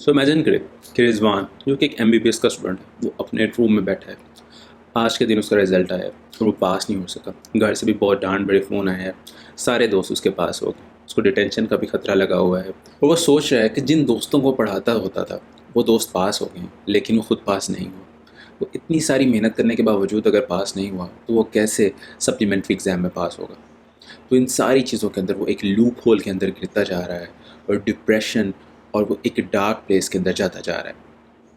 So imagine करें कि रिजवान जो कि एक एमबीबीएस का स्टूडेंट है, वो अपने रूम में बैठा है। आज के दिन उसका रिजल्ट आया और वो पास नहीं हो सका। घर से भी बहुत डांट बड़े फ़ोन आए हैं, सारे दोस्त उसके पास हो गए, उसको डिटेंशन का भी खतरा लगा हुआ है और वो सोच रहा है कि जिन दोस्तों को पढ़ाता होता था वो दोस्त पास हो गए, लेकिन वो खुद पास नहीं हुआ। वो इतनी सारी मेहनत करने के बावजूद अगर पास नहीं हुआ तो वो कैसे सप्लीमेंट्री एग्ज़ाम में पास होगा। तो इन सारी चीज़ों के अंदर वो एक लूप होल के अंदर गिरता जा रहा है और डिप्रेशन और वो एक डार्क प्लेस के अंदर जाता जा रहा है।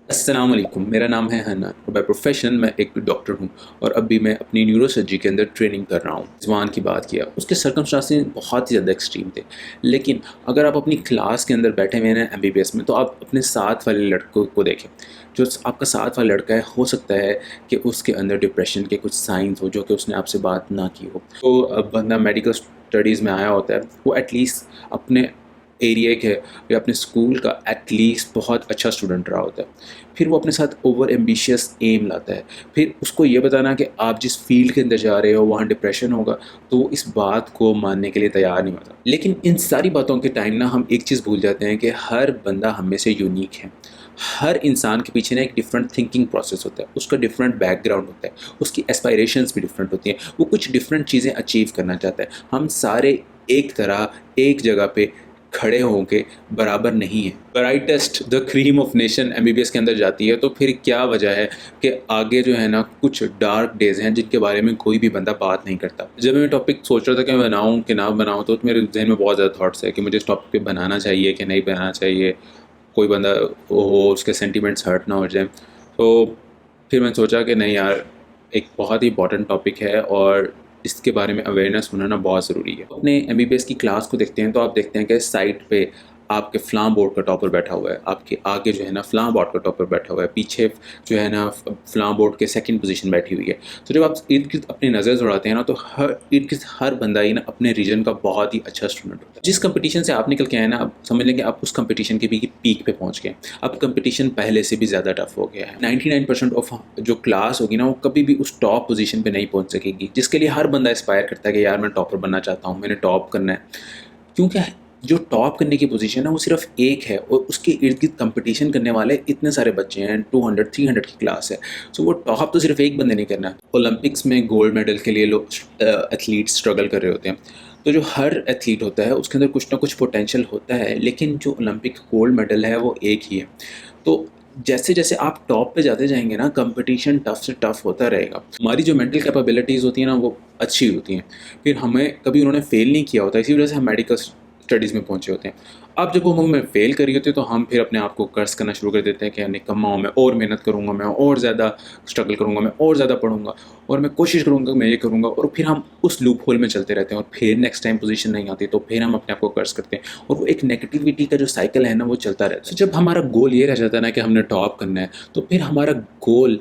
अस्सलाम वालेकुम, मेरा नाम है हन्ना और बाय प्रोफेशन मैं एक डॉक्टर हूँ और अभी मैं अपनी न्यूरोसर्जरी के अंदर ट्रेनिंग कर रहा हूँ। रिजवान की बात किया, उसके सर्कमस्टांसेस बहुत ही ज़्यादा एक्सट्रीम थे, लेकिन अगर आप अपनी क्लास के अंदर बैठे हुए हैं एमबीबीएस में तो आप अपने साथ वाले लड़कों को देखें। जो आपका साथ वाला लड़का है, हो सकता है कि उसके अंदर डिप्रेशन के कुछ साइंस हो जो कि उसने आपसे बात ना की हो। तो बंदा मेडिकल स्टडीज़ में आया होता है, वो एटलीस्ट अपने एरिया के या अपने स्कूल का एटलीस्ट बहुत अच्छा स्टूडेंट रहा होता है। फिर वो अपने साथ ओवर एम्बिशियस एम लाता है। फिर उसको ये बताना कि आप जिस फील्ड के अंदर जा रहे हो वहाँ डिप्रेशन होगा, तो वो इस बात को मानने के लिए तैयार नहीं होता। लेकिन इन सारी बातों के टाइम ना हम एक चीज़ भूल जाते हैं कि हर बंदा हम में से यूनिक है। हर इंसान के पीछे ना एक डिफरेंट थिंकिंग प्रोसेस होता है, उसका डिफरेंट बैकग्राउंड होता है, उसकी एस्पायरेशंस भी डिफरेंट होती हैं, वो कुछ डिफरेंट चीज़ें अचीव करना चाहता है। हम सारे एक तरह एक जगह पे खड़े होंगे बराबर नहीं है। Brightest the cream of nation MBBS के अंदर जाती है, तो फिर क्या वजह है कि आगे जो है ना कुछ डार्क डेज हैं जिनके बारे में कोई भी बंदा बात नहीं करता। जब मैं टॉपिक सोच रहा था कि मैं बनाऊं कि ना बनाऊं, तो मेरे जहन में बहुत ज़्यादा थॉट्स है कि मुझे इस टॉपिक पे बनाना चाहिए कि नहीं बनाना चाहिए, कोई बंदा हो उसके सेंटिमेंट्स हर्ट ना हो जाए। तो फिर मैंने सोचा कि नहीं यार, एक बहुत ही इंपॉर्टेंट टॉपिक है और इसके बारे में अवेयरनेस होना ना बहुत ज़रूरी है। अपने एमबीबीएस की क्लास को देखते हैं तो आप देखते हैं कि साइड पे आपके फ़लाँ बोर्ड का टॉपर बैठा हुआ है, आपके आगे जो है ना फ़लाँ बोर्ड का टॉपर बैठा हुआ है, पीछे जो है ना फ़लाँ बोर्ड के सेकंड पोजीशन बैठी हुई है। तो जब आप इर्द-गिर्द अपनी नज़र दौड़ाते हैं ना, तो हर इर्द-गिर्द हर बंदा ही ना अपने रीजन का बहुत ही अच्छा स्टूडेंट होता है। जिस कंपटीशन से आप निकल के आए ना, आप समझ लें कि आप उस कंपटीशन के भी पीक पे पहुँच गए। अब कंपटीशन पहले से भी ज़्यादा टफ हो गया है। 99% ऑफ जो क्लास होगी ना, वो कभी भी उस टॉप पोजीशन पे नहीं पहुँच सकेगी, जिसके लिए हर बंदा एस्पायर करता है कि यार मैं टॉपर बनना चाहता हूँ, मैंने टॉप करना है। क्योंकि जो टॉप करने की पोजीशन है वो सिर्फ एक है और उसके इर्द गिर्द कंपटीशन करने वाले इतने सारे बच्चे हैं, 200 300 की क्लास है। सो वो टॉप तो सिर्फ एक बंदे नहीं करना है। ओलंपिक्स में गोल्ड मेडल के लिए लोग एथलीट स्ट्रगल कर रहे होते हैं। तो जो हर एथलीट होता है उसके अंदर कुछ ना कुछ पोटेंशियल होता है, लेकिन जो ओलंपिक गोल्ड मेडल है वो एक ही है। तो जैसे जैसे आप टॉप पे जाते जाएंगे ना, कंपटीशन टफ से टफ होता रहेगा। हमारी जो मेंटल कैपेबिलिटीज़ होती हैं ना, वो अच्छी होती हैं। फिर हमें कभी उन्होंने फेल नहीं किया होता, इसी वजह से हम मेडिकल स्टडीज़ में पहुंचे होते हैं। अब जब वो हमें फेल करी होती है तो हम फिर अपने आप को कर्स करना शुरू कर देते हैं कि निकम्मा हूँ, मैं और मेहनत करूँगा, मैं और ज़्यादा स्ट्रगल करूँगा, मैं और ज़्यादा पढ़ूंगा और मैं कोशिश करूँगा मैं ये करूँगा। और फिर हम उस लूप होल में चलते रहते हैं और फिर नेक्स्ट टाइम पोजीशन नहीं आती तो फिर हम अपने आप को कर्स करते हैं और वो एक नेगेटिविटी का जो साइकिल है ना, वो चलता रहता है। जब हमारा गोल ये रह जाता है ना कि हमने टॉप करना है, तो फिर हमारा गोल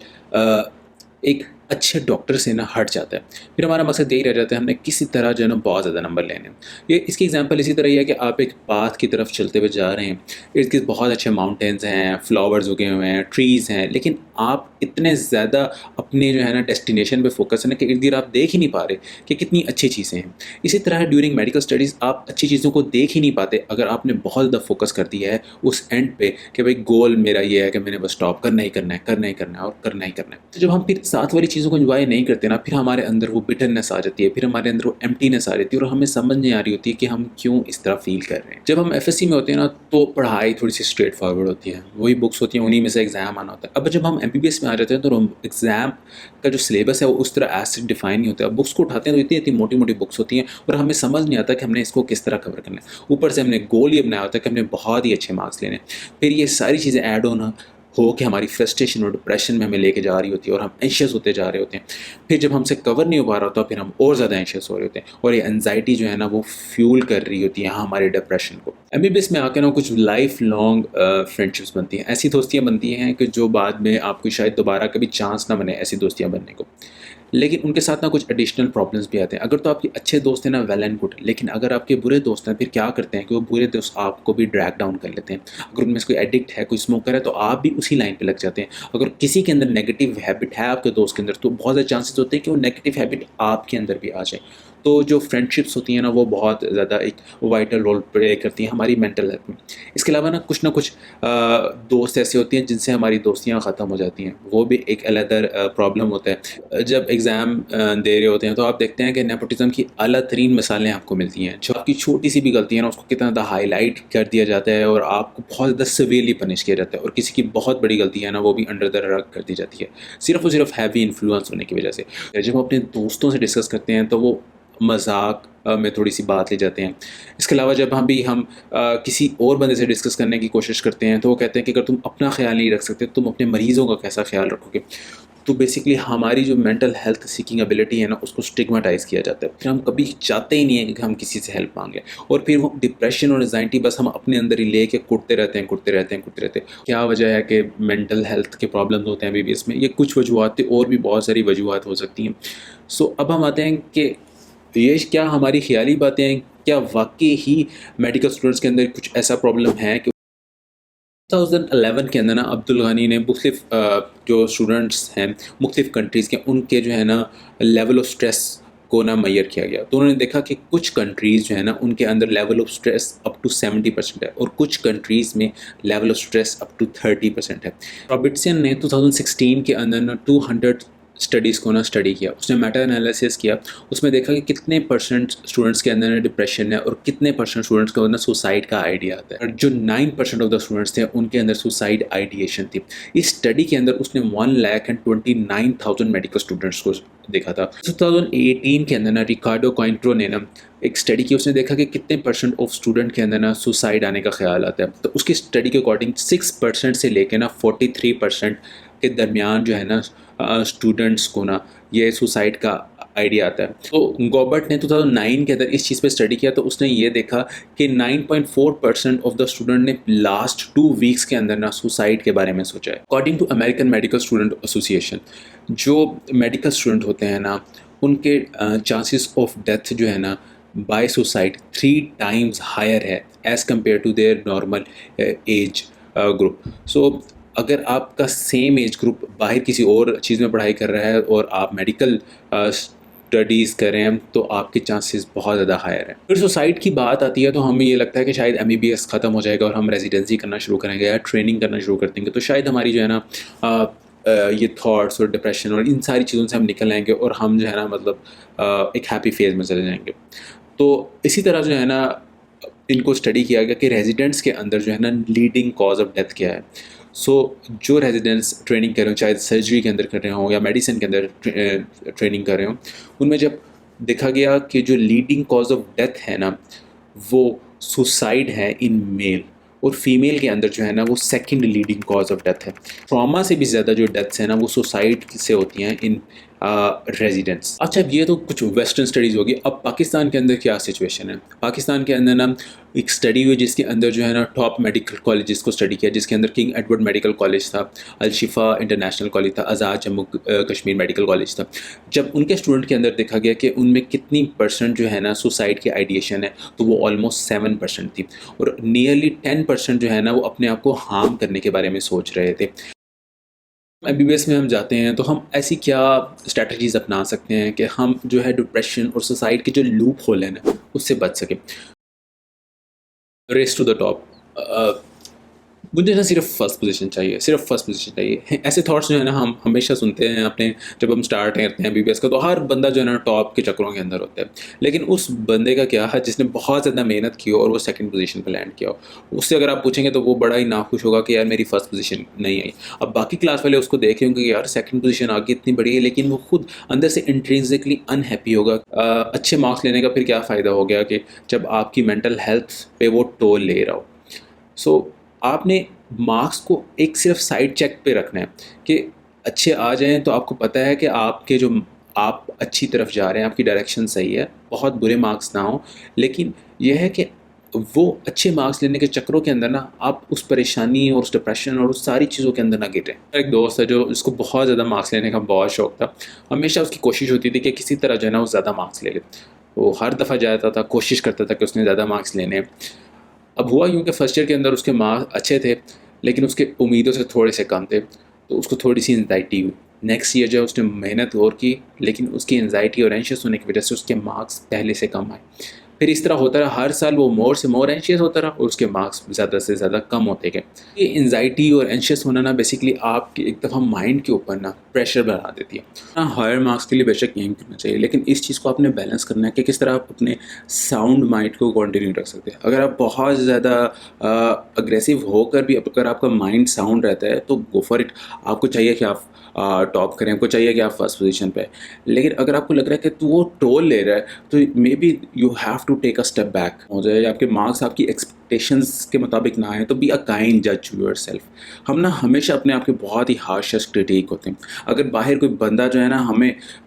एक अच्छे डॉक्टर से ना हट जाता है। फिर हमारा मकसद यही रह जाता है हमने किसी तरह जो है ना बहुत ज़्यादा नंबर लेने हैं। ये इसकी एग्जांपल इसी तरह ही है कि आप एक पाथ की तरफ चलते हुए जा रहे हैं, इर्द गिर्द बहुत अच्छे माउंटेन्स हैं, फ्लावर्स उगे हुए हैं, ट्रीज़ हैं, लेकिन आप इतने ज़्यादा अपने जो है ना डेस्टिनेशन पे फोकस है ना कि इर्द गिर्द आप देख ही नहीं पा रहे कि कितनी अच्छी चीज़ें हैं। इसी तरह ड्यूरिंग मेडिकल स्टडीज़ आप अच्छी चीज़ों को देख ही नहीं पाते अगर आपने बहुत ज़्यादा फोकस कर दिया है उस एंड पे कि भाई गोल मेरा ये है कि मैंने बस टॉप करना ही करना है, करना ही करना है और करना ही करना है। तो जब हम फिर साथ वाली चीज़ों को एंजॉय नहीं करते ना, फिर हमारे अंदर वो बिटरनेस आ जाती है, फिर हमारे अंदर वो एम्प्टीनेस आ जाती है और हमें समझ नहीं आ रही होती है कि हम क्यों इस तरह फील कर रहे हैं। जब हम एफएससी में होते हैं ना, तो पढ़ाई थोड़ी सी स्ट्रेट फॉरवर्ड होती है, वही बुक्स होती हैं, उन्हीं में से एग्जाम आना होता है। अब जब हम एमबीबीएस में आ जाते हैं तो एग्जाम का जो सिलेबस है वो उस तरह एज डिफाइन नहीं होता है। बुक्स को उठाते हैं तो इतनी इतनी मोटी मोटी बुक्स होती हैं और हमें समझ नहीं आता कि हमने इसको किस तरह कवर करना है। ऊपर से हमने गोल ये बनाया होता है कि हमने बहुत ही अच्छे मार्क्स लेने, फिर ये सारी चीज़ें ऐड होना हो कि हमारी फ्रस्ट्रेशन और डिप्रेशन में हमें लेके जा रही होती है और हम एंशियस होते जा रहे होते हैं। फिर जब हमसे कवर नहीं हो पा रहा होता, फिर हम और ज़्यादा एंशियस हो रहे होते हैं और ये एंजाइटी जो है ना वो फ्यूल कर रही होती है हमारे डिप्रेशन को। एमबीबीएस में आकर ना कुछ लाइफ लॉन्ग फ्रेंडशिप्स बनती हैं, ऐसी दोस्तियाँ बनती हैं कि जो बाद में आपको शायद दोबारा कभी चांस ना बने ऐसी दोस्तियाँ बनने को। लेकिन उनके साथ ना कुछ एडिशनल प्रॉब्लम्स भी आते हैं। अगर तो आपके अच्छे दोस्त हैं ना, वेल एंड गुड, लेकिन अगर आपके बुरे दोस्त हैं, फिर क्या करते हैं कि वो बुरे दोस्त आपको भी ड्रैग डाउन कर लेते हैं। अगर उनमें से कोई एडिक्ट है, कोई स्मोकर है, तो आप भी उसी लाइन पे लग जाते हैं। अगर किसी के अंदर नेगेटिव हैबिट है आपके दोस्त के अंदर, तो बहुत ज़्यादा चांसेस होते हैं कि वो नेगेटिव हैबिट आपके अंदर भी आ जाए। तो जो फ्रेंडशिप्स होती हैं ना वो बहुत ज़्यादा एक वाइटल रोल प्ले करती हैं हमारी मेंटल हेल्थ में। इसके अलावा ना कुछ दोस्त ऐसे होती हैं जिनसे हमारी दोस्तियाँ ख़त्म हो जाती हैं, वो भी एक अलग प्रॉब्लम होता है। जब एग्ज़ाम दे रहे होते हैं तो आप देखते हैं कि नेपोटिज़्म की अला तरीन मिसालें आपको मिलती हैं। जो आपकी छोटी सी भी गलती है ना उसको कितना ज़्यादा हाईलाइट कर दिया जाता है और आपको बहुत ज़्यादा सिवियरली पनिश किया जाता है, और किसी की बहुत बड़ी गलती है ना वो भी अंडर द रग कर दी जाती है, सिर्फ़ और सिर्फ हैवी इन्फ्लुएंस होने की वजह से। जब हम अपने दोस्तों से डिस्कस करते हैं तो वो मजाक में थोड़ी सी बात ले जाते हैं। इसके अलावा जब हम किसी और बंदे से डिस्कस करने की कोशिश करते हैं तो वो कहते हैं कि अगर तुम अपना ख्याल नहीं रख सकते तुम अपने मरीज़ों का कैसा ख्याल रखोगे। तो बेसिकली हमारी जो मेंटल हेल्थ सीकिंग एबिलिटी है ना उसको स्टिग्मेटाइज़ किया जाता है, फिर हम कभी चाहते ही नहीं है कि हम किसी से हेल्प मांगे, और फिर वो डिप्रेशन और एंजाइटी बस हम अपने अंदर ही ले के कुटते रहते हैं। क्या वजह है कि मेंटल हेल्थ के प्रॉब्लम्स होते हैं बीबीएस में? ये कुछ वजूहत थी, और भी बहुत सारी वजूहत हो सकती हैं। सो अब हम आते हैं कि ये क्या हमारी ख्याली बातें हैं, क्या वाकई ही मेडिकल स्टूडेंट्स के अंदर कुछ ऐसा प्रॉब्लम है कि 2011 के अंदर ना अब्दुल गनी ने मुख्तलिफ जो स्टूडेंट्स हैं मुख्तलिफ कंट्रीज़ के, उनके जो है ना लेवल ऑफ स्ट्रेस को ना मैयर किया गया। तो उन्होंने देखा कि कुछ कंट्रीज़ जो है ना उनके अंदर level of stress up to 70% है, और कुछ कंट्रीज़ में level of stress up to 30% है। रॉबर्टसन ने 2016 के अंदर ना 200 स्टडीज़ को ना स्टडी किया, उसने मेटा एनालिसिस किया, उसमें देखा कि कितने परसेंट स्टूडेंट्स के अंदर डिप्रेशन है और कितने परसेंट स्टूडेंट्स के अंदर सुसाइड का आइडिया आता है, और जो 9% ऑफ द स्टूडेंट्स थे उनके अंदर सुसाइड आइडिएशन थी। इस स्टडी के अंदर उसने 1,29,000 मेडिकल स्टूडेंट्स को देखा था। 2018 के अंदर ना रिकार्डो कॉइंट्रो ने ना एक स्टडी की, उसने देखा कि कितने परसेंट ऑफ स्टूडेंट के अंदर ना सुसाइड आने का ख्याल आता है। तो उसकी स्टडी के अकॉर्डिंग 6% से लेकर ना 43% के दरमियान जो है ना स्टूडेंट्स को ना ये सुसाइड का आइडिया आता है। तो गॉबर्ट ने 2009 के अंदर इस चीज़ पे स्टडी किया, तो उसने ये देखा कि 9.4% ऑफ द स्टूडेंट ने लास्ट 2 वीक्स के अंदर ना सुसाइड के बारे में सोचा है। According to American Medical Student Association, जो मेडिकल स्टूडेंट होते हैं ना उनके चांसेस ऑफ डेथ जो है ना बाय सुसाइड 3 टाइम्स हायर है as compare to their normal age group. So अगर आपका सेम एज ग्रुप बाहर किसी और चीज़ में पढ़ाई कर रहा है और आप मेडिकल स्टडीज़ कर रहे हैं तो आपके चांसेस बहुत ज़्यादा हायर हैं। फिर सुसाइड की बात आती है तो हमें ये लगता है कि शायद एमबीबीएस ख़त्म हो जाएगा और हम रेजिडेंसी करना शुरू करेंगे या ट्रेनिंग करना शुरू कर देंगे, तो शायद हमारी जो है ना ये थॉट्स और डिप्रेशन और इन सारी चीज़ों से हम निकल आएंगे और हम जो है ना मतलब एक हैप्पी फेज़ में चले जाएंगे। तो इसी तरह जो है ना इनको स्टडी किया गया कि रेजिडेंट्स के अंदर जो है ना लीडिंग कॉज ऑफ डेथ क्या है। सो जो रेजिडेंट्स ट्रेनिंग कर रहे हो, चाहे सर्जरी के अंदर कर रहे हो या मेडिसिन के अंदर ट्रेनिंग कर रहे हो, उनमें जब देखा गया कि जो लीडिंग कॉज ऑफ डेथ है ना वो सुसाइड है इन मेल, और फीमेल के अंदर जो है ना वो second leading cause of death है। ट्रॉमा से भी ज़्यादा जो डेथ्स हैं ना वो सुसाइड से होती हैं इन रेजिडेंट्स। अच्छा, ये तो कुछ वेस्टर्न स्टडीज़ होगी। अब पाकिस्तान के अंदर क्या सिचुएशन है? पाकिस्तान के अंदर ना एक स्टडी हुई जिसके अंदर जो है ना टॉप मेडिकल कॉलेजेस को स्टडी किया, जिसके अंदर किंग एडवर्ड मेडिकल कॉलेज था, अल-शिफा इंटरनेशनल कॉलेज था, आज़ाद जम्मू कश्मीर मेडिकल कॉलेज था। जब उनके स्टूडेंट के अंदर देखा गया कि उनमें कितनी परसेंट जो है ना सुसाइड की आइडिएशन है, तो वो ऑलमोस्ट 7% थी, और नियरली 10% जो है ना वो अपने आप को हार्म करने के बारे में सोच रहे थे। एमबीबीएस में हम जाते हैं तो हम ऐसी क्या स्ट्रैटेजीज़ अपना सकते हैं कि हम जो है डिप्रेशन और सुसाइड के जो लूप होल है ना उससे बच सकें। रेस टू द टॉप, मुझे ना सिर्फ फर्स्ट पोजीशन चाहिए। ऐसे थॉट्स जो है ना हम हमेशा सुनते हैं अपने, जब हम स्टार्ट करते हैं बीबीएस का, तो हर बंदा जो है ना टॉप के चक्रों के अंदर होता है। लेकिन उस बंदे का क्या है जिसने बहुत ज़्यादा मेहनत की हो और वो सेकंड पोजीशन पर लैंड किया हो, उससे अगर आप पूछेंगे तो वो बड़ा ही नाखुश होगा कि यार मेरी फर्स्ट पोजीशन नहीं आई। अब बाकी क्लास वाले उसको देख रहे होंगे कि यार सेकंड पोजीशन आगे इतनी बड़ी है, लेकिन वो खुद अंदर से इंट्रिंसिकली अनहैप्पी होगा। अच्छे मार्क्स लेने का फिर क्या फ़ायदा हो गया कि जब आपकी मेंटल हेल्थ पे वो टोल ले रहा हो। सो आपने मार्क्स को एक सिर्फ साइड चेक पे रखना है कि अच्छे आ जाएं तो आपको पता है कि आपके जो आप अच्छी तरफ जा रहे हैं, आपकी डायरेक्शन सही है, बहुत बुरे मार्क्स ना हो। लेकिन यह है कि वो अच्छे मार्क्स लेने के चक्रों के अंदर ना आप उस परेशानी और उस डिप्रेशन और उस सारी चीज़ों के अंदर ना गिरें। एक दोस्त है जो जिसको बहुत ज़्यादा मार्क्स लेने का बहुत शौक था, हमेशा उसकी कोशिश होती थी कि किसी तरह जो है ना वो ज़्यादा मार्क्स ले ले। वो हर दफ़ा जाता था, कोशिश करता था कि उसने ज़्यादा मार्क्स लेने। अब हुआ यूँ कि फर्स्ट ईयर के अंदर उसके मार्क्स अच्छे थे लेकिन उसके उम्मीदों से थोड़े से कम थे, तो उसको थोड़ी सी एंजाइटी हुई, नेक्स्ट ईयर जो है उसने मेहनत और की, लेकिन उसकी एंजाइटी और एंशियस होने की वजह से उसके मार्क्स पहले से कम आए। फिर इस तरह होता रहा, हर साल वो मोर से मोर एंशियस होता रहा और उसके मार्क्स ज़्यादा से ज़्यादा कम होते गए। ये एंजाइटी और एंशियस होना ना बेसिकली आपके एक दफ़ा माइंड के ऊपर ना प्रेशर बढ़ा देती है। हाँ, हायर मार्क्स के लिए बेशक एम करना चाहिए, लेकिन इस चीज़ को आपने बैलेंस करना है कि किस तरह आप अपने साउंड माइंड को कंटिन्यू रख सकते हैं। अगर आप बहुत ज़्यादा अग्रेसिव होकर भी अगर आपका माइंड साउंड रहता है तो गो फॉर इट। आपको चाहिए कि आप टॉप करें, आपको चाहिए कि आप फर्स्ट पोजीशन पे। लेकिन अगर आपको लग रहा है कि तो वो टोल ले रहा है तो maybe you have to take a step back. हो जाए आपके मार्क्स आपकी एक्सपेक्टेशंस के मुताबिक ना आए तो बी अ काइंड जज टू योरसेल्फ। हम ना हमेशा अपने आप के बहुत ही हार्शेस्ट क्रिटिक होते हैं। अगर बाहर कोई बंदा जो है ना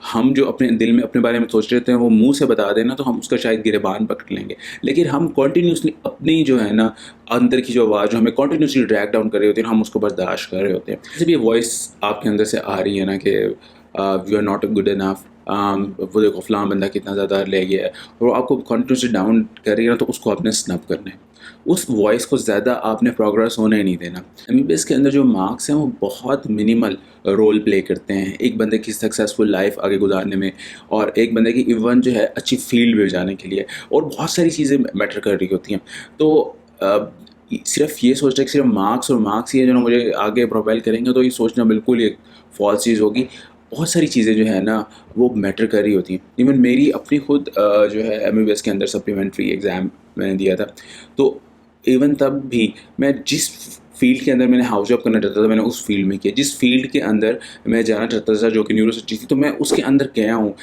हम जो अपने दिल में अपने बारे में सोच रहे थे वो मुंह से बता देना तो हम उसका शायद गिरेबान पकड़ लेंगे, लेकिन हम कॉन्टीन्यूसली अपनी जो है ना अंदर की जो आवाज़ जो हमें कॉन्टीन्यूसली ड्रैग डाउन कर रही होती है, हम उसको बर्दाश्त कर रहे होते हैं। जब ये वॉइस आपके अंदर से आ रही है ना कि you are not good enough, वो देखो फलां बंदा कितना ज़्यादा ले गया है, और आपको कॉन्टीन्यूसली डाउन कर रही है ना, तो उसको आपने स्नप करना है। उस वॉइस को ज़्यादा आपने प्रोग्रेस होने नहीं देना। एमबीबीएस के अंदर जो मार्क्स हैं वो बहुत मिनिमल रोल प्ले करते हैं एक बंदे की सक्सेसफुल लाइफ आगे गुजारने में, और एक बंदे की इवन जो है अच्छी फील्ड में जाने के लिए, और बहुत सारी चीज़ें मैटर कर रही होती हैं। तो सिर्फ ये सोचना कि सिर्फ मार्क्स और मार्क्स ही है जो ना मुझे आगे प्रोपेल करेंगे, तो ये सोचना बिल्कुल एक फॉल्स चीज़ होगी। बहुत सारी चीज़ें जो है ना वो मैटर कर रही होती हैं। इवन मेरी अपनी खुद जो है एमबीबीएस के अंदर सप्लीमेंट्री एग्ज़ाम मैंने दिया था, तो इवन तब भी मैं जिस फील्ड के अंदर मैंने हाउस जॉब करना चाहता था मैंने उस फील्ड में किया। जिस फील्ड के अंदर मैं जाना चाहता था जो कि न्यूरोसर्जरी थी, तो मैं उसके अंदर गया हूँ।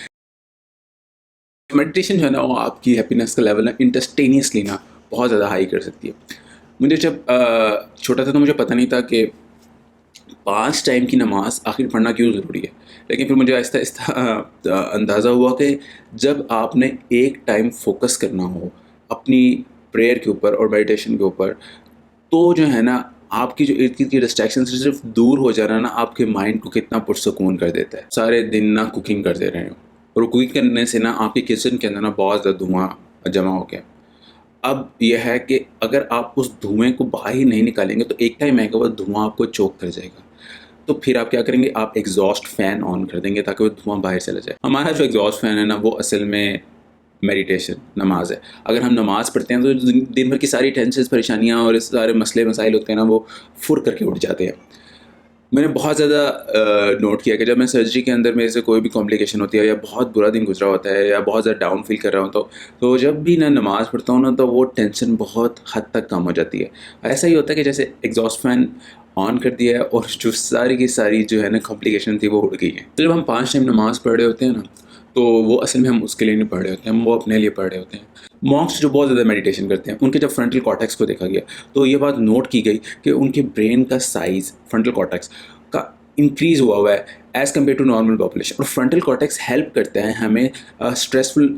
मेडिटेशन जो है ना वो आपकी हैप्पीनेस का लेवल ना इंस्टेंटेनियसली ना बहुत ज़्यादा हाई कर सकती है। मुझे जब छोटा था तो मुझे पता नहीं था कि 5 टाइम की नमाज़ आखिर पढ़ना क्यों ज़रूरी है, लेकिन फिर मुझे आहिस्ता-आहिस्ता अंदाज़ा हुआ कि जब आपने एक टाइम फ़ोकस करना हो अपनी प्रेयर के ऊपर और मेडिटेशन के ऊपर, तो जो है ना आपकी जो इर्द-गिर्द की डिस्ट्रैक्शन से सिर्फ दूर हो जाना ना आपके माइंड को कितना पुरसुकून कर देता है। सारे दिन ना कुकिंग करते रहे हो, और कुकिंग करने से ना आपके किचन के अंदर ना बहुत ज़्यादा धुआँ जमा हो गया। अब यह है कि अगर आप उस धुएँ को बाहर ही नहीं निकालेंगे तो एक टाइम आएगा वो धुआँ आपको चोक कर जाएगा। तो फिर आप क्या करेंगे, आप एग्जॉस्ट फ़ैन ऑन कर देंगे ताकि वो धुआँ बाहर चला जाए। हमारा जो एग्जॉस्ट फ़ैन है ना वो असल में मेडिटेशन नमाज है। अगर हम नमाज़ पढ़ते हैं तो दिन भर की सारी टेंशन्स परेशानियाँ और सारे मसले मसाइल होते हैं ना वो फुर करके उठ जाते हैं। मैंने बहुत ज़्यादा नोट किया कि जब मैं सर्जरी के अंदर मेरे से कोई भी कॉम्प्लिकेशन होती है या बहुत बुरा दिन गुजरा होता है या बहुत ज़्यादा डाउन फील कर रहा हूँ, तो जब भी मैं नमाज़ पढ़ता हूँ ना तो वो टेंशन बहुत हद तक कम हो जाती है। ऐसा ही होता है कि जैसे एग्जॉस्ट फैन ऑन कर दिया है और जो सारी की सारी जो है ना कॉम्प्लिकेशन थी वो उड़ गई है। तो जब हम 5 टाइम नमाज़ पढ़ रहे होते हैं ना, तो वो असल में हम उसके लिए नहीं पढ़ रहे होते हैं, हम वो अपने लिए पढ़ रहे होते हैं। मॉन्क्स जो बहुत ज़्यादा मेडिटेशन करते हैं उनके जब फ्रंटल कॉर्टेक्स को देखा गया तो ये बात नोट की गई कि उनके ब्रेन का साइज़ फ्रंटल कॉर्टेक्स का इंक्रीज़ हुआ है as compare to normal population. और फ्रंटल कॉर्टेक्स हेल्प करता है हमें स्ट्रेसफुल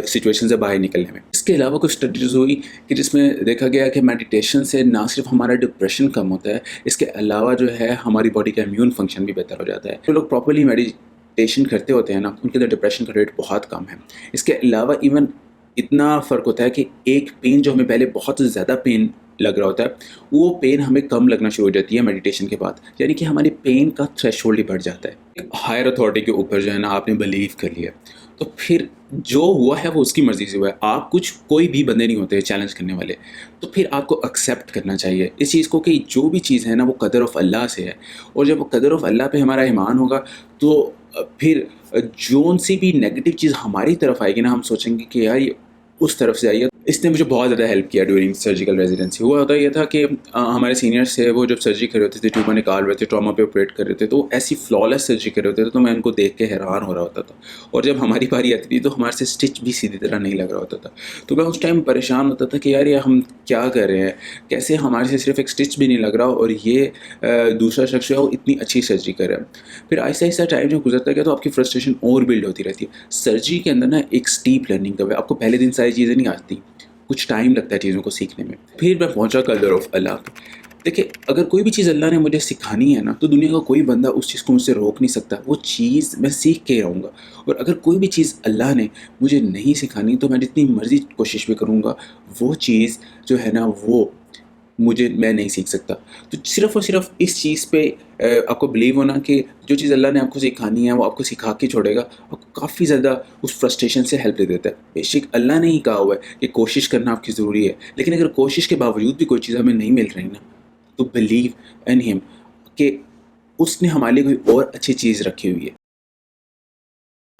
सिचुएशन से बाहर निकलने में। इसके अलावा कुछ स्टडीज़ हुई कि जिसमें देखा गया कि मेडिटेशन से ना सिर्फ हमारा डिप्रेशन कम होता है, इसके अलावा जो है हमारी बॉडी का इम्यून फंक्शन भी बेहतर हो जाता है। जो लोग प्रॉपर्ली मेडिटेशन करते होते हैं ना उनके अंदर डिप्रेशन का रेट बहुत कम है। इसके अलावा इवन इतना फ़र्क होता है कि एक पेन जो हमें पहले बहुत ज़्यादा पेन लग रहा होता है वो पेन हमें कम लगना शुरू हो जाती है मेडिटेशन के बाद, यानी कि हमारी पेन का थ्रेशोल्ड ही बढ़ जाता है। एक हायर अथॉरिटी के ऊपर जो है ना आपने बिलीव कर लिया तो फिर जो हुआ है वो उसकी मर्ज़ी से हुआ है। आप कोई भी बंदे नहीं होते चैलेंज करने वाले, तो फिर आपको एक्सेप्ट करना चाहिए इस चीज़ को कि जो भी चीज़ है ना वो कदर ऑफ अल्लाह से है, और जब वो कदर ऑफ अल्लाह पे हमारा ईमान होगा तो फिर जोन सी भी नेगेटिव चीज़ हमारी तरफ आएगी ना हम सोचेंगे कि यार ये उस तरफ से आई है। इसने मुझे बहुत ज़्यादा हेल्प किया ड्यूरिंग सर्जिकल रेजिडेंसी। हुआ होता ये था कि हमारे सीनियर्स थे वो जब सर्जरी कर रहे होते थे, ट्यूमर निकाल रहे थे, ट्रॉमा पे ऑपरेट कर रहे थे, तो ऐसी फ्लॉलेस सर्जरी कर रहे होते थे तो मैं उनको देख के हैरान हो रहा होता था। और जब हमारी बारी आती थी तो हमारे से स्टिच भी सीधी तरह नहीं लग रहा होता था, तो मैं उस टाइम परेशान होता था कि यार ये हम क्या कर रहे हैं, कैसे हमारे से सिर्फ एक स्टिच भी नहीं लग रहा और ये दूसरा शख्स है वो इतनी अच्छी सर्जरी कर रहा है। फिर आहिस्ता आहिस्ता टाइम जो गुजरता गया तो आपकी फ्रस्ट्रेशन और बिल्ड होती रहती है। सर्जरी के अंदर ना एक स्टीप लर्निंग कर्व है, आपको पहले दिन सारी चीज़ें नहीं आती, कुछ टाइम लगता है चीज़ों को सीखने में। फिर मैं पहुंचा कदर ऑफ अल्लाह पे। देखिए अगर कोई भी चीज़ अल्लाह ने मुझे सिखानी है ना तो दुनिया का कोई बंदा उस चीज़ को मुझसे रोक नहीं सकता, वो चीज़ मैं सीख के रहूँगा। और अगर कोई भी चीज़ अल्लाह ने मुझे नहीं सिखानी तो मैं जितनी मर्ज़ी कोशिश भी करूँगा वो चीज़ जो है ना वो मैं नहीं सीख सकता। तो सिर्फ़ और सिर्फ़ इस चीज़ पे आपको बिलीव होना कि जो चीज़ अल्लाह ने आपको सिखानी है वो आपको सिखा के छोड़ेगा, आपको काफ़ी ज़्यादा उस फ्रस्ट्रेशन से हेल्प दे देता है। बेशक अल्लाह ने ही कहा हुआ है कि कोशिश करना आपकी ज़रूरी है, लेकिन अगर कोशिश के बावजूद भी कोई चीज़ हमें नहीं मिल रही ना, तो बिलीव इन हिम कि उसने हमारे लिए कोई और अच्छी चीज़ रखी हुई है।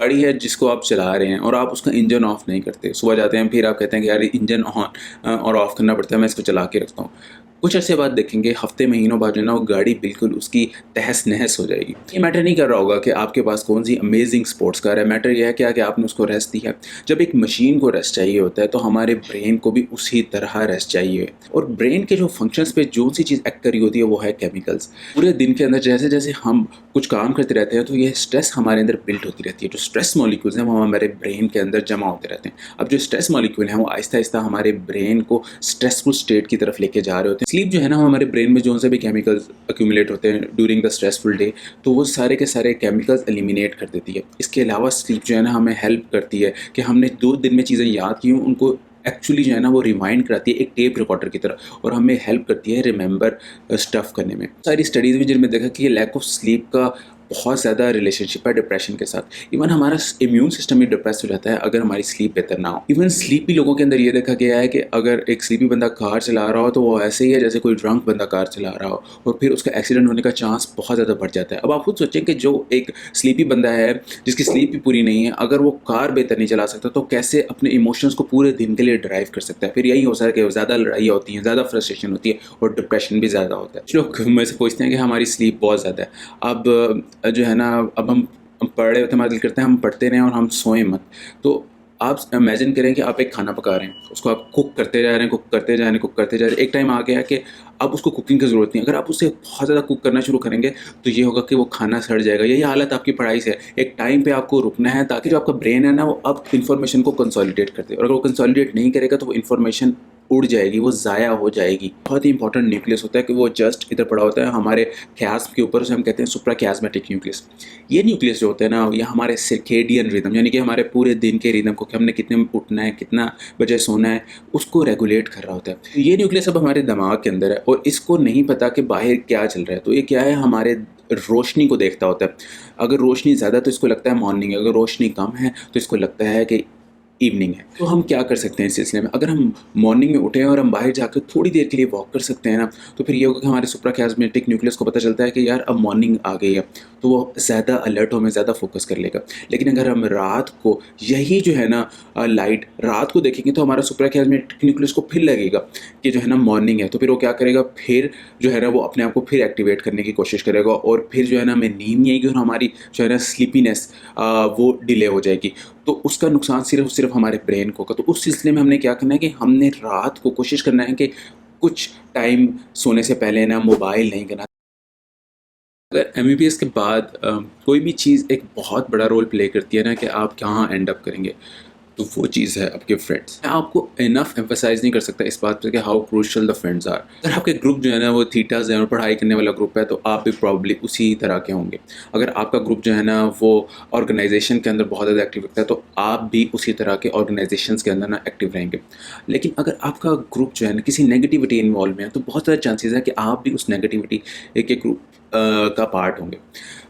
गाड़ी है जिसको आप चला रहे हैं और आप उसका इंजन ऑफ नहीं करते, सुबह जाते हैं फिर आप कहते हैं कि यार इंजन ऑन और ऑफ करना पड़ता है, मैं इसको चला के रखता हूँ। कुछ अर्से बाद देखेंगे, हफ्ते महीनों बाद जो है ना वो गाड़ी बिल्कुल उसकी तहस नहस हो जाएगी। ये मैटर नहीं कर रहा होगा कि आपके पास कौन सी अमेजिंग स्पोर्ट्स कार है, मैटर यह है क्या कि आपने उसको रेस्ट दिया। जब एक मशीन को रेस्ट चाहिए होता है तो हमारे ब्रेन को भी उसी तरह रेस्ट चाहिए, और ब्रेन के जो फंक्शंस पे जो सी चीज़ एक्ट करी होती है वो है केमिकल्स। पूरे दिन के अंदर जैसे जैसे हम कुछ काम करते रहते हैं तो ये स्ट्रेस हमारे अंदर बिल्ट होती रहती है। जो स्ट्रेस मॉलिक्यूल्स हैं वो हमारे ब्रेन के अंदर जमा होते रहते हैं। अब जो स्ट्रेस मॉलिक्यूल हैं वो आहिस्ता आहिस्ता हमारे ब्रेन को स्ट्रेसफुल स्टेट की तरफ लेके जा रहे होते हैं। स्लीप जो है ना, हमारे ब्रेन में जो से भी केमिकल्स अक्यूमुलेट होते हैं ड्यूरिंग द स्ट्रेसफुल डे, तो वो सारे के सारे केमिकल्स एलिमिनेट कर देती है। इसके अलावा स्लीप जो है ना हमें हेल्प करती है कि हमने 2 दिन में चीज़ें याद की हों उनको एक्चुअली जो है ना वो रिमाइंड कराती है एक टेप रिकॉर्डर की तरह, और हमें हेल्प करती है रिमेंबर स्टफ़ करने में। सारी स्टडीज़ में जिनमें देखा कि लैक ऑफ स्लीप का बहुत ज़्यादा रिलेशनशिप है डिप्रेशन के साथ। इवन हमारा इम्यून सिस्टम भी डिप्रेस हो जाता है अगर हमारी स्लीप बेहतर ना हो। इवन स्लीपी लोगों के अंदर ये देखा गया है कि अगर एक स्लीपी बंदा कार चला रहा हो तो वो ऐसे ही है जैसे कोई ड्रंक बंदा कार चला रहा हो, और फिर उसका एक्सीडेंट होने का चांस बहुत ज़्यादा बढ़ जाता है। अब आप खुद सोचें कि जो एक स्लीपी बंदा है जिसकी स्लीप भी पूरी नहीं है, अगर वो कार बेहतर नहीं चला सकता तो कैसे अपने इमोशंस को पूरे दिन के लिए ड्राइव कर सकता है। फिर यही हो सकता है कि ज़्यादा लड़ाइयाँ होती हैं, ज़्यादा फ्रस्ट्रेशन होती है और डिप्रेशन भी ज़्यादा होता है। कुछ लोग मेरे से पूछते हैं कि हमारी स्लीप बहुत ज़्यादा है। अब जो है ना, अब हम पढ़ रहे होते हैं, हमारा दिल करता है हम पढ़ते रहें और हम सोएं मत। तो आप इमेजिन करें कि आप एक खाना पका रहे हैं, उसको आप कुक करते जा रहे हैं, कुक करते जा रहे हैं, कुक करते जा रहे हैं। एक टाइम आ गया कि अब उसको कुकिंग की ज़रूरत नहीं है। अगर आप उससे बहुत ज़्यादा कुक करना शुरू करेंगे तो ये होगा कि वो खाना सड़ जाएगा। यही हालत आपकी पढ़ाई से है। एक टाइम पे आपको रुकना है ताकि जो आपका ब्रेन है ना वो अब इन्फॉर्मेशन को कंसोलिडेट कर दे, और अगर वो कंसोलिडेट नहीं करेगा तो वो इन्फॉर्मेशन उड़ जाएगी, वो ज़ाया हो जाएगी। बहुत ही इंपॉर्टेंट न्यूक्लियस होता है कि वो जस्ट इधर पड़ा होता है हमारे ख्यास्म के ऊपर, उसे हम कहते हैं सुप्राकियास्मेटिक न्यूक्लियस। ये न्यूक्लियस जो होता है ना, ये हमारे सर्केडियन रिदम यानी कि हमारे पूरे दिन के रिदम को, कि हमने कितने में उठना है, कितना बजे सोना है, उसको रेगुलेट कर रहा होता है। ये न्यूक्लियस अब हमारे दिमाग के अंदर है और इसको नहीं पता कि बाहर क्या चल रहा है। तो ये क्या है, हमारे रोशनी को देखता होता है। अगर रोशनी ज़्यादा तो इसको लगता है मॉर्निंग है, अगर रोशनी कम है तो इसको लगता है कि इवनिंग है। तो हम क्या कर सकते हैं इस सिलसिले में, अगर हम मॉर्निंग में उठें और हम बाहर जाकर थोड़ी देर के लिए वॉक कर सकते हैं ना, तो फिर ये होगा कि हमारे सुप्राकियास्मेटिक न्यूक्लियस को पता चलता है कि यार अब मॉर्निंग आ गई है, तो वो ज़्यादा अलर्ट हो, में ज़्यादा फोकस कर लेगा। लेकिन अगर हम रात को यही जो है ना लाइट रात को देखेंगे तो हमारा सुप्राकियास्मेटिक न्यूक्लियस को फिर लगेगा कि जो है ना मॉर्निंग है, तो फिर वो क्या करेगा, फिर जो है ना वो अपने आप को फिर एक्टिवेट करने की कोशिश करेगा, और फिर जो है ना हमें नींद नहीं आएगी और हमारी जो है ना स्लीपीनेस वो डिले हो जाएगी। तो उसका नुकसान सिर्फ हमारे ब्रेन को होगा। तो उस सिलसिले में हमने क्या करना है कि हमने रात को कोशिश करना है कि कुछ टाइम सोने से पहले ना मोबाइल नहीं करना। अगर एमबीबीएस के बाद कोई भी चीज़ एक बहुत बड़ा रोल प्ले करती है ना कि आप कहाँ एंड अप करेंगे, तो वो चीज़ है आपके फ्रेंड्स। मैं आपको इनफ एम्फेसाइज नहीं कर सकता इस बात पे कि how crucial the friends are. अगर आपके ग्रुप जो है ना वो थीटास है और पढ़ाई करने वाला ग्रुप है, तो आप भी प्रॉब्ली उसी तरह के होंगे। अगर आपका ग्रुप जो है ना वो ऑर्गेनाइजेशन के अंदर बहुत ज़्यादा एक्टिव रखता है, तो आप भी उसी तरह के ऑर्गेनाइजेशंस के अंदर ना एक्टिव रहेंगे। लेकिन अगर आपका ग्रुप जो है ना किसी नेगेटिविटी इन्वॉल्व में है, तो बहुत ज़्यादा चांसेस है कि आप भी उस नेगेटिविटी के ग्रुप का पार्ट होंगे।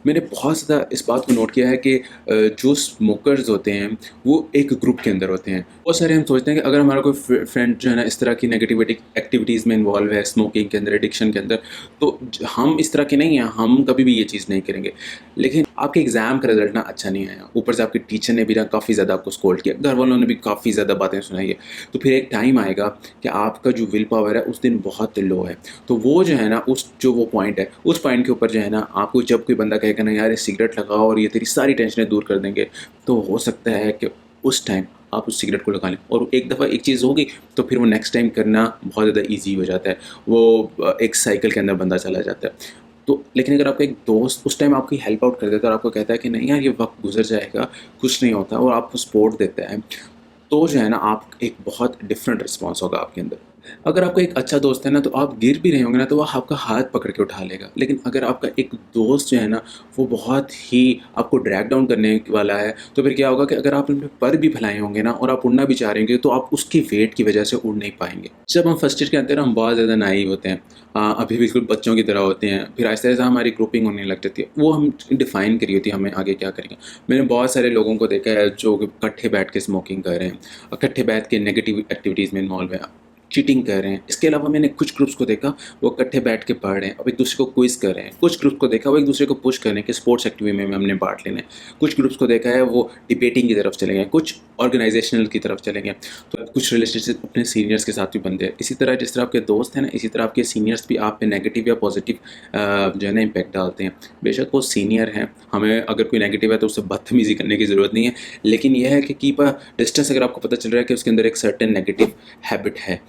मैंने बहुत ज़्यादा इस बात को नोट किया है कि जो स्मोकर्स होते हैं वो एक ग्रुप के अंदर होते हैं। बहुत सारे हम सोचते हैं कि अगर हमारा कोई फ्रेंड जो है ना इस तरह की नेगेटिविटी एक्टिविटीज़ में इन्वॉल्व है, स्मोकिंग के अंदर, एडिक्शन के अंदर, तो हम इस तरह के नहीं हैं, हम कभी भी ये चीज़ नहीं करेंगे। लेकिन आपके एग्ज़ाम का रिजल्ट ना अच्छा नहीं आया, ऊपर से आपके टीचर ने भी ना काफ़ी ज़्यादा आपको स्कोल्ड किया, घर वालों ने भी काफ़ी ज़्यादा बातें सुनाई है, तो फिर एक टाइम आएगा कि आपका जो विल पावर है उस दिन बहुत लो है। तो वो जो है ना वो पॉइंट है, उस पॉइंट के ऊपर जो है ना आपको जब कोई बंदा कहेगा ना यार ये सिगरेट लगाओ और ये तेरी सारी टेंशनें दूर कर देंगे, तो हो सकता है कि उस टाइम आप उस सिगरेट को लगा लें, और एक दफ़ा एक चीज़ होगी तो फिर वो नेक्स्ट टाइम करना बहुत ज़्यादा ईजी हो जाता है। वो एक साइकिल के अंदर बंदा चला जाता है। तो लेकिन अगर आपका एक दोस्त उस टाइम आपकी हेल्प आउट कर देता है और आपको कहता है कि नहीं यार ये वक्त गुजर जाएगा, कुछ नहीं होता, और आपको सपोर्ट देता है, तो जो है ना आप एक बहुत डिफरेंट रिस्पॉन्स होगा आपके अंदर। अगर आपका एक अच्छा दोस्त है ना, तो आप गिर भी रहे होंगे ना, तो वो आपका हाथ पकड़ के उठा लेगा। लेकिन अगर आपका एक दोस्त जो है ना, वो बहुत ही आपको ड्रैग डाउन करने वाला है, तो फिर क्या होगा कि अगर आप अपने पर भी फैलाए होंगे ना और आप उड़ना भी चाह रहे होंगे, तो आप उसकी वेट की वजह से उड़ नहीं पाएंगे। जब हम फर्स्ट ईयर के अंदर हम बहुत ज़्यादा नाइव होते हैं, अभी बिल्कुल बच्चों की तरह होते हैं, फिर आहिस्ता आहिस्ता हमारी ग्रुपिंग होने लग जाती है, वो हम डिफ़ाइन करी होती है हमें आगे क्या करेंगे। मैंने बहुत सारे लोगों को देखा है जो इकट्ठे बैठ के स्मोकिंग कर रहे हैं, इकट्ठे बैठ के नेगेटिव एक्टिविटीज़ में इन्वॉल्व है, चीटिंग कर रहे हैं। इसके अलावा मैंने कुछ ग्रुप्स को देखा, वो इकट्ठे बैठ के पढ़ रहे हैं, अब एक दूसरे को क्विज़ कर रहे हैं। कुछ ग्रुप्स को देखा, वो एक दूसरे को पुश कर रहे हैं कि स्पोर्ट्स एक्टिविटी में हमने पार्ट लेना है। कुछ ग्रुप्स को देखा है, वो डिबेटिंग की तरफ चले गए, कुछ ऑर्गेनाइजेशनल की तरफ चले गए। तो कुछ रिलेशनशिप अपने सीनियर्स के साथ भी बनते हैं। इसी तरह जिस तरह आपके दोस्त हैं ना, इसी तरह आपके सीनियर्स भी आप पे नेगेटिव या पॉजिटिव जो है ना इम्पैक्ट डालते हैं। बेशक वो सीनियर हैं, हमें अगर कोई नेगेटिव है तो उससे बदतमीज़ी करने की ज़रूरत नहीं है, लेकिन यह है कि कीप अ डिस्टेंस। अगर आपको पता चल रहा है कि उसके अंदर एक सर्टेन नेगेटिव हैबिट है।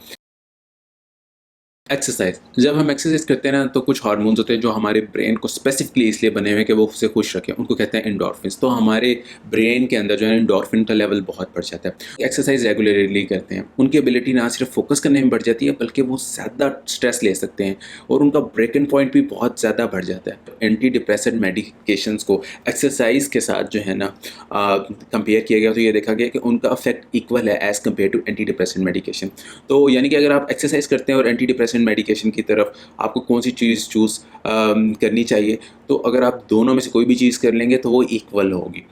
एक्सरसाइज, जब हम एक्सरसाइज करते हैं ना, तो कुछ हार्मोन्स होते हैं जो हमारे ब्रेन को स्पेसिफिकली इसलिए बने हुए हैं कि वो उससे खुश रखें, उनको कहते हैं एंडोर्फिन्स। तो हमारे ब्रेन के अंदर जो है एंडोर्फिन का लेवल बहुत बढ़ जाता है। एक्सरसाइज रेगुलरली करते हैं, उनकी एबिलिटी ना सिर्फ फोकस करने में बढ़ जाती है, बल्कि वो ज़्यादा स्ट्रेस ले सकते हैं और उनका ब्रेकन पॉइंट भी बहुत ज़्यादा बढ़ जाता है। एंटी डिप्रेसेंट मेडिकेशंस को एक्सरसाइज के साथ जो है ना कंपेयर किया गया, तो ये देखा गया कि उनका अफेक्ट इक्वल है as compare to antidepressant medication. तो यानी कि अगर आप एक्सरसाइज करते हैं और एंटी डिप्रेसेंट मेडिकेशन की तरफ आपको कौन सी चीज़ चूज़ करनी चाहिए, तो अगर आप दोनों में से कोई भी चीज़ कर लेंगे तो वो इक्वल होगी।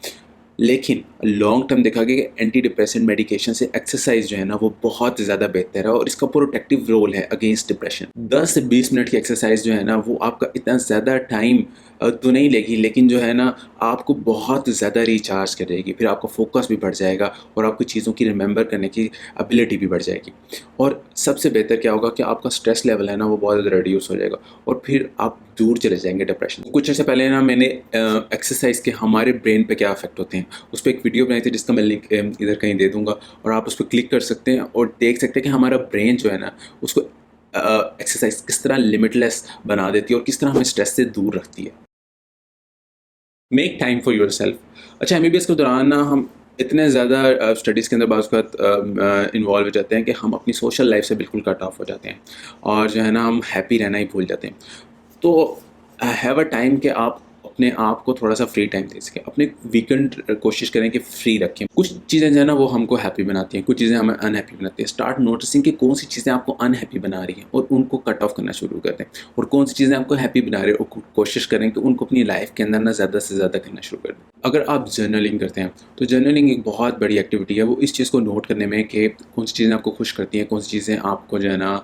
लेकिन लॉन्ग टर्म देखा गया कि एंटी डिप्रेसेंट मेडिकेशन से एक्सरसाइज जो है ना, वो बहुत ज़्यादा बेहतर है और इसका प्रोटेक्टिव रोल है अगेंस्ट डिप्रेशन। 10 से 20 मिनट की एक्सरसाइज जो है ना, वो आपका इतना ज़्यादा टाइम तो नहीं लेगी, लेकिन जो है ना आपको बहुत ज़्यादा रिचार्ज करेगी। फिर आपका फोकस भी बढ़ जाएगा और आपको चीज़ों की रिमेंबर करने की एबिलिटी भी बढ़ जाएगी। और सबसे बेहतर क्या होगा कि आपका स्ट्रेस लेवल है ना, वो बहुत ज़्यादा रिड्यूस हो जाएगा और फिर आप दूर चले जाएंगे डिप्रेशन। कुछ अर्से पहले ना मैंने एक्सरसाइज के हमारे ब्रेन पे क्या इफेक्ट होते हैं उस पर एक वीडियो बनाई थी, जिसका मैं लिंक इधर कहीं दे दूंगा, और आप उस पर क्लिक कर सकते हैं और देख सकते हैं कि हमारा ब्रेन जो है ना, उसको एक्सरसाइज किस तरह लिमिटलेस बना देती है और किस तरह हमें स्ट्रेस से दूर रखती है। Make time for your self. अच्छा, एमबीबीएस के दौरान ना हम इतने ज़्यादा स्टडीज़ के अंदर बाज़ इन्वॉल्व हो जाते हैं कि हम अपनी सोशल लाइफ से बिल्कुल कट ऑफ हो जाते हैं और जो है ना हम हैप्पी रहना ही भूल जाते हैं। तो हैव अ टाइम कि आप अपने आप को थोड़ा सा फ्री टाइम दे सकें। अपने वीकेंड कोशिश करें कि फ्री रखें। कुछ चीज़ें जो है ना वो हमको हैप्पी बनाती हैं, कुछ चीज़ें हमें अनहैप्पी बनाती हैं। स्टार्ट नोटिसिंग कि कौन सी चीज़ें आपको अनहैप्पी बना रही हैं और उनको कट ऑफ करना शुरू कर दें, और कौन सी चीज़ें आपको हैप्पी बना रही हैं और कोशिश करें कि उनको अपनी लाइफ के अंदर ना ज़्यादा से ज़्यादा करना शुरू कर दें। अगर आप जर्नलिंग करते हैं तो जर्नलिंग एक बहुत बड़ी एक्टिविटी है। वो इस चीज़ को नोट करने में कि कौन सी चीज़ें आपको खुश करती हैं, कौन सी चीज़ें आपको जो है ना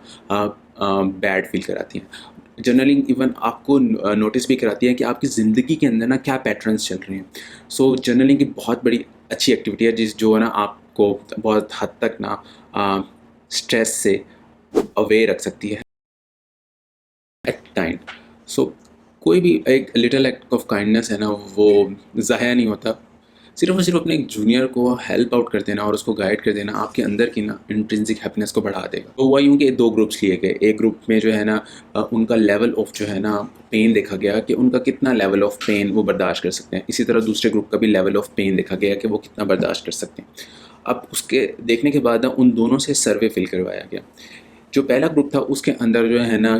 बैड फील कराती हैं। जर्नलिंग इवन आपको नोटिस भी कराती है कि आपकी ज़िंदगी के अंदर ना क्या पैटर्न्स चल रहे हैं। सो जर्नलिंग की बहुत बड़ी अच्छी एक्टिविटी है, जो है ना आपको बहुत हद तक ना स्ट्रेस से अवे रख सकती है। Act kind. सो कोई भी एक लिटिल एक्ट ऑफ काइंडनेस है ना, वो ज़ाया नहीं होता। सिर्फ और सिर्फ अपने एक जूनियर को हेल्प आउट कर देना और उसको गाइड कर देना आपके अंदर की ना इंट्रिंसिक हैप्पीनेस को बढ़ा देगा। तो हुआ यूँ कि 2 ग्रुप्स लिए गए। एक ग्रुप में जो है ना उनका लेवल ऑफ जो है ना पेन देखा गया कि उनका कितना लेवल ऑफ पेन वो बर्दाश्त कर सकते हैं। इसी तरह दूसरे ग्रुप का भी लेवल ऑफ पेन देखा गया कि वो कितना बर्दाश्त कर सकते हैं। अब उसके देखने के बाद ना उन दोनों से सर्वे फिल करवाया गया। जो पहला ग्रुप था उसके अंदर जो है ना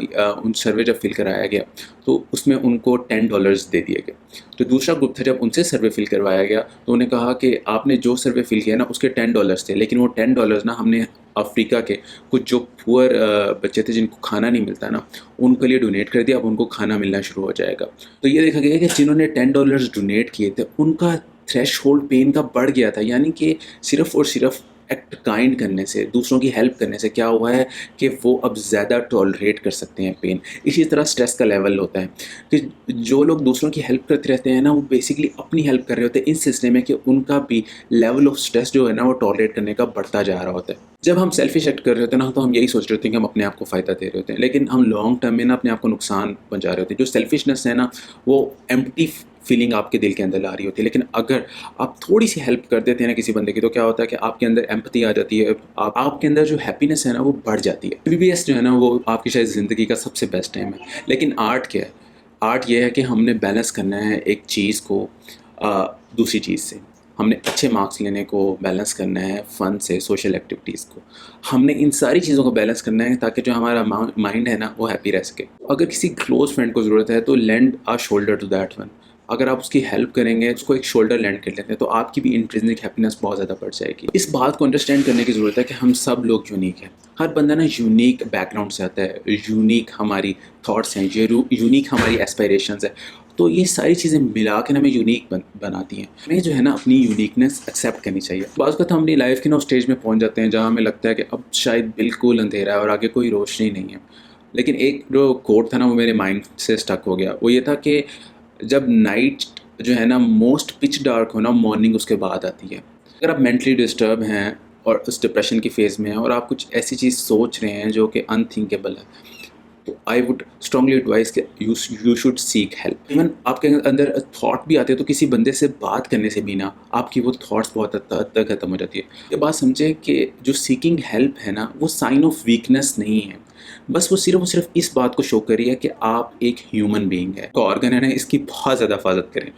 उन सर्वे जब फिल कराया गया तो उसमें उनको $10 दे दिए गए। जो दूसरा ग्रुप था, जब उनसे सर्वे फिल करवाया गया तो उन्हें कहा कि आपने जो सर्वे फिल किया ना उसके $10 थे, लेकिन वो $10 ना हमने अफ्रीका के कुछ जो पुअर बच्चे थे जिनको खाना नहीं मिलता ना, उनके लिए डोनेट कर दिया। अब उनको खाना मिलना शुरू हो जाएगा। तो ये देखा गया कि जिन्होंने $10 डोनेट किए थे उनका थ्रेश होल्ड पेन का बढ़ गया था। यानी कि सिर्फ और सिर्फ एक्ट काइंड करने से, दूसरों की हेल्प करने से क्या हुआ है कि वो अब ज़्यादा टॉलरेट कर सकते हैं पेन। इसी तरह स्ट्रेस का लेवल होता है कि जो लोग दूसरों की हेल्प करते रहते हैं ना, वो बेसिकली अपनी हेल्प कर रहे होते हैं इस सिलसिले में कि उनका भी लेवल ऑफ स्ट्रेस जो है ना वो टॉलरेट करने का बढ़ता जा रहा होता है। जब हम सेल्फिश एक्ट कर रहे होते हैं ना, तो हम यही सोच रहे होते हैं कि हम अपने आप को फ़ायदा दे रहे होते हैं, लेकिन हम लॉन्ग टर्म में ना अपने आप को नुकसान पहुंचा रहे होते हैं। जो सेल्फिशनेस है ना, वो एम्प्टी फीलिंग आपके दिल के अंदर ला रही होती है। लेकिन अगर आप थोड़ी सी हेल्प कर देते हैं ना किसी बंदे की, तो क्या होता है कि आपके अंदर एम्पैथी आ जाती है, आपके अंदर जो हैप्पीनेस है ना वो बढ़ जाती है। एमबीबीएस जो है ना वो आपकी शायद ज़िंदगी का सबसे बेस्ट टाइम है। लेकिन आर्ट क्या है? आर्ट ये है कि हमने बैलेंस करना है एक चीज़ को दूसरी चीज़ से। हमने अच्छे मार्क्स लेने को बैलेंस करना है फ़न से, सोशल एक्टिविटीज़ को। हमने इन सारी चीज़ों को बैलेंस करना है ताकि जो हमारा माइंड है ना वो हैप्पी रह सके। अगर किसी क्लोज़ फ्रेंड को ज़रूरत है तो lend a shoulder to that one. अगर आप उसकी हेल्प करेंगे, उसको एक शोल्डर लैंड कर लेते हैं, तो आपकी भी इंट्रिंसिक हैप्पीनेस बहुत ज़्यादा बढ़ जाएगी। इस बात को अंडरस्टैंड करने की ज़रूरत है कि हम सब लोग यूनिक हैं। हर बंदा ना यूनिक बैकग्राउंड से आता है, यूनिक हमारी थॉट्स हैं, यूनिक हमारी एस्पायरेशंस है। तो ये सारी चीज़ें मिला के हमें यूनिक बनाती हैं। हमें जो है ना अपनी यूनिकनेस एक्सेप्ट करनी चाहिए। बाज़ वक़्त हम अपनी लाइफ के ना स्टेज में पहुंच जाते हैं जहाँ हमें लगता है कि अब शायद बिल्कुल अंधेरा है और आगे कोई रोशनी नहीं है। लेकिन एक जो कोट था ना वो मेरे माइंड से स्टक हो गया। वो ये था कि जब नाइट जो है ना मोस्ट पिच डार्क हो ना, मॉर्निंग उसके बाद आती है। अगर आप मेंटली डिस्टर्ब हैं और उस डिप्रेशन की फेज़ में हैं और आप कुछ ऐसी चीज़ सोच रहे हैं जो कि अनथिंकेबल है, तो आई वुड स्ट्रांगली एडवाइस कि you should seek help. Even आपके अंदर थॉट भी आते हैं तो किसी बंदे से बात करने से भी ना आपकी वो थॉट्स बहुत हद तक ख़त्म हो जाती है। ये बात समझें कि जो सीकिंग हेल्प है ना वो साइन ऑफ वीकनेस नहीं है, बस वो सिर्फ इस बात को शो कर रही है कि आप एक ह्यूमन बीइंग है। तो ऑर्गन है ना, इसकी बहुत ज़्यादा हिफाजत करें,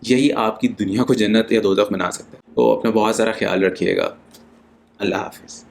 यही आपकी दुनिया को जन्नत या दोज़ख बना सकता है। तो अपना बहुत सारा ख्याल रखिएगा। अल्लाह हाफिज़।